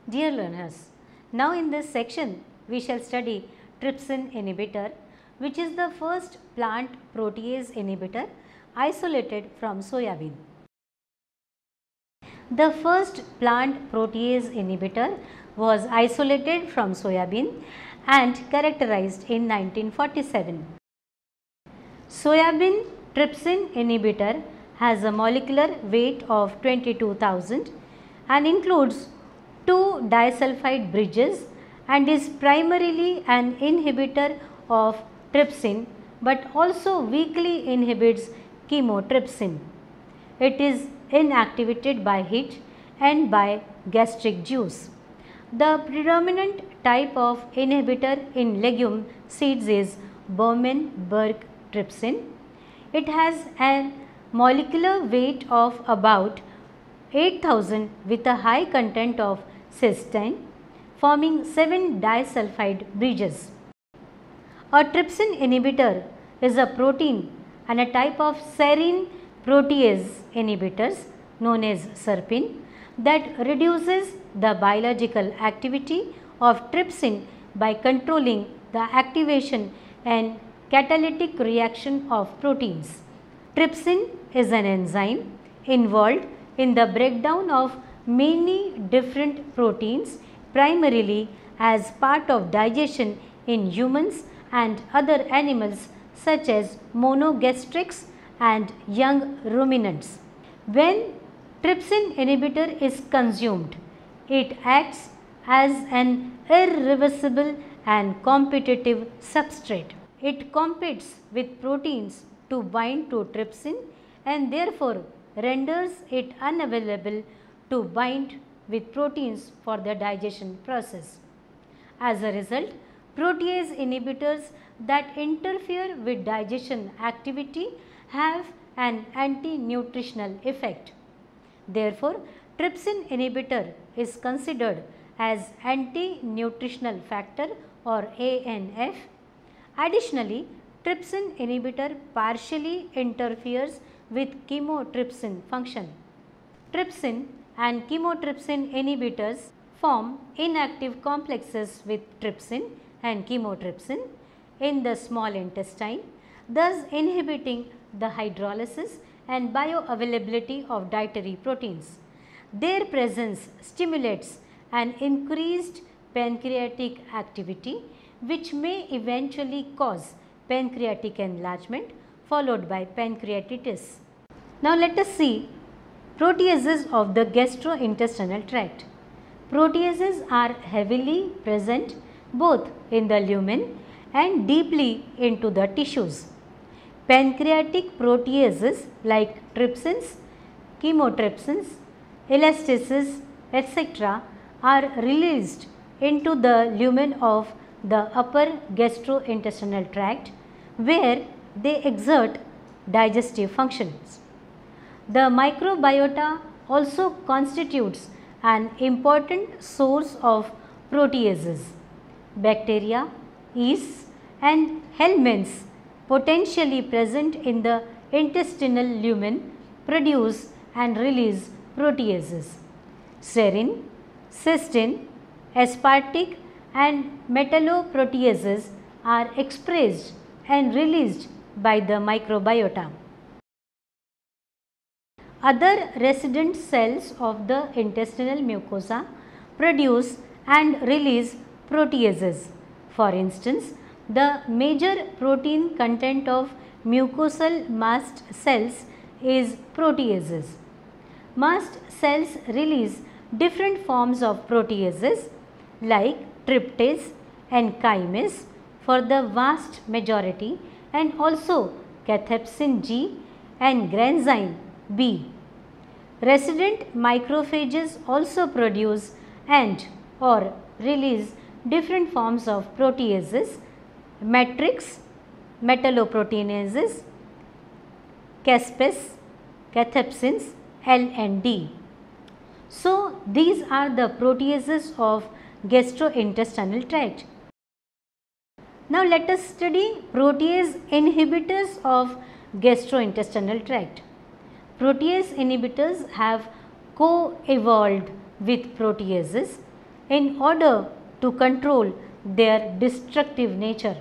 Dear learners, now in this section we shall study trypsin inhibitor, which is the first plant protease inhibitor isolated from soybean. The first plant protease inhibitor was isolated from soybean and characterized in 1947. Soybean trypsin inhibitor has a molecular weight of 22,000 and includes 2 disulfide bridges and is primarily an inhibitor of trypsin but also weakly inhibits chymotrypsin. It is inactivated by heat and by gastric juice. The predominant type of inhibitor in legume seeds is Bowman-Burke trypsin. It has a molecular weight of about 8,000 with a high content of cysteine, forming 7 disulfide bridges. A trypsin inhibitor is a protein and a type of serine protease inhibitors known as SERPIN that reduces the biological activity of trypsin by controlling the activation and catalytic reaction of proteins. Trypsin is an enzyme involved in the breakdown of many different proteins primarily as part of digestion in humans and other animals such as monogastrics and young ruminants. When trypsin inhibitor is consumed, it acts as an irreversible and competitive substrate. It competes with proteins to bind to trypsin and therefore renders it unavailable to bind with proteins for the digestion process. As a result, protease inhibitors that interfere with digestion activity have an anti-nutritional effect. Therefore, trypsin inhibitor is considered as anti-nutritional factor or ANF. Additionally, trypsin inhibitor partially interferes with chymotrypsin function. Trypsin and chymotrypsin inhibitors form inactive complexes with trypsin and chymotrypsin in the small intestine, thus inhibiting the hydrolysis and bioavailability of dietary proteins. Their presence stimulates an increased pancreatic activity which may eventually cause pancreatic enlargement followed by pancreatitis. Now let us see proteases of the gastrointestinal tract. Proteases are heavily present both in the lumen and deeply into the tissues. Pancreatic proteases like trypsins, chymotrypsins, elastases, etc. are released into the lumen of the upper gastrointestinal tract where they exert digestive functions. The microbiota also constitutes an important source of proteases. Bacteria, yeasts and helminths potentially present in the intestinal lumen produce and release proteases. Serine, cysteine, aspartic and metalloproteases are expressed and released by the microbiota. Other resident cells of the intestinal mucosa produce and release proteases. For instance, the major protein content of mucosal mast cells is proteases. Mast cells release different forms of proteases like tryptase and chymase for the vast majority and also cathepsin G and granzyme B. Resident macrophages also produce and or release different forms of proteases, matrix, metalloproteinases, caspase, cathepsins L and D. So, these are the proteases of gastrointestinal tract. Now, let us study protease inhibitors of gastrointestinal tract. Protease inhibitors have co-evolved with proteases in order to control their destructive nature.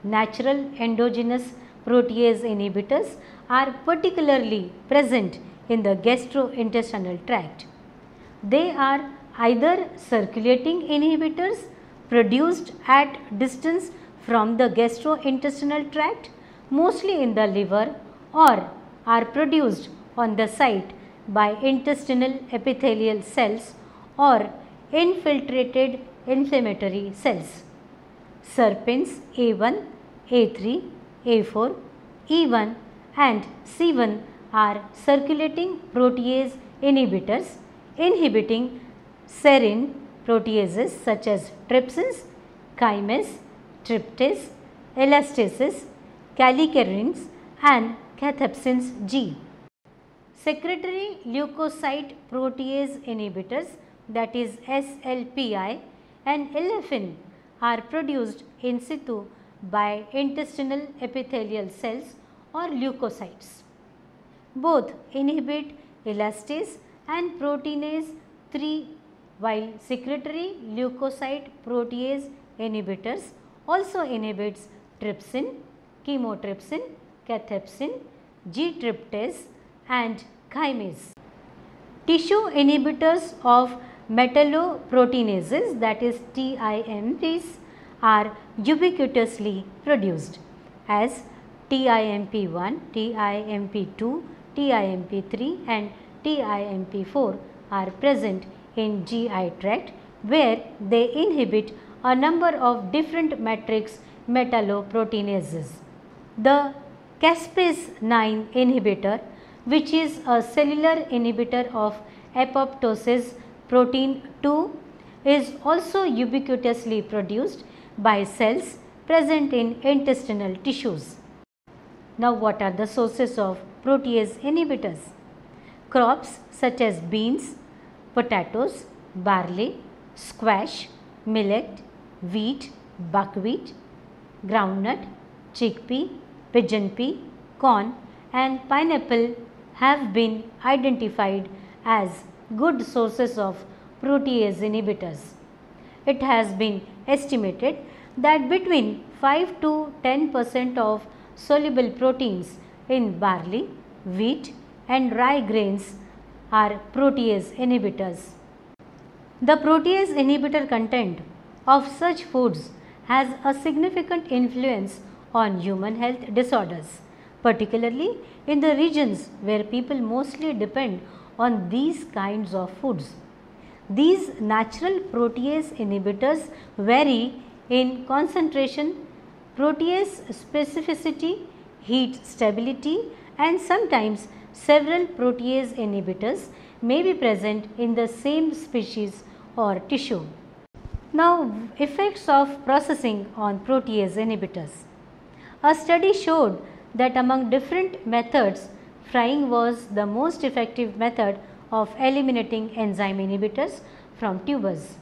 Natural endogenous protease inhibitors are particularly present in the gastrointestinal tract. They are either circulating inhibitors produced at distance from the gastrointestinal tract, mostly in the liver, or are produced on the site by intestinal epithelial cells or infiltrated inflammatory cells. Serpins A1, A3, A4, E1 and C1 are circulating protease inhibitors inhibiting serine proteases such as trypsins, chymase, tryptase, elastases, kallikreins and cathepsins G. Secretory leukocyte protease inhibitors, that is SLPI, and elefin are produced in situ by intestinal epithelial cells or leukocytes. Both inhibit elastase and proteinase 3, while secretory leukocyte protease inhibitors also inhibits trypsin, chymotrypsin, cathepsin, G-tryptase and chymase. Tissue inhibitors of metalloproteinases, that is TIMPs, are ubiquitously produced as TIMP1, TIMP2, TIMP3 and TIMP4 are present in GI tract, where they inhibit a number of different matrix metalloproteinases. The caspase 9 inhibitor, which is a cellular inhibitor of apoptosis protein 2, is also ubiquitously produced by cells present in intestinal tissues. Now, what are the sources of protease inhibitors? Crops such as beans, potatoes, barley, squash, millet, wheat, buckwheat, groundnut, chickpea, pigeon pea, corn and pineapple have been identified as good sources of protease inhibitors. It has been estimated that between 5 to 10% of soluble proteins in barley, wheat and rye grains are protease inhibitors. The protease inhibitor content of such foods has a significant influence on human health disorders, particularly in the regions where people mostly depend on these kinds of foods. These natural protease inhibitors vary in concentration, protease specificity, heat stability and sometimes several protease inhibitors may be present in the same species or tissue. Now, effects of processing on protease inhibitors. A study showed that among different methods, frying was the most effective method of eliminating enzyme inhibitors from tubers.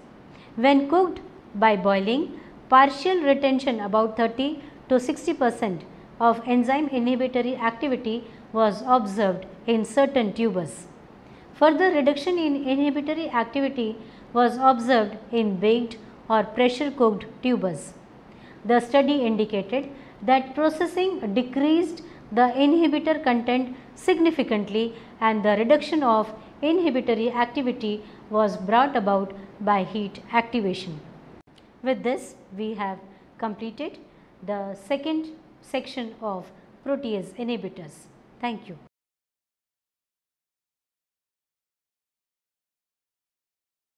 When cooked by boiling, partial retention about 30 to 60% of enzyme inhibitory activity was observed in certain tubers. Further reduction in inhibitory activity was observed in baked or pressure cooked tubers. The study indicated that processing decreased the inhibitor content significantly and the reduction of inhibitory activity was brought about by heat activation. With this, we have completed the second section of protease inhibitors. Thank you.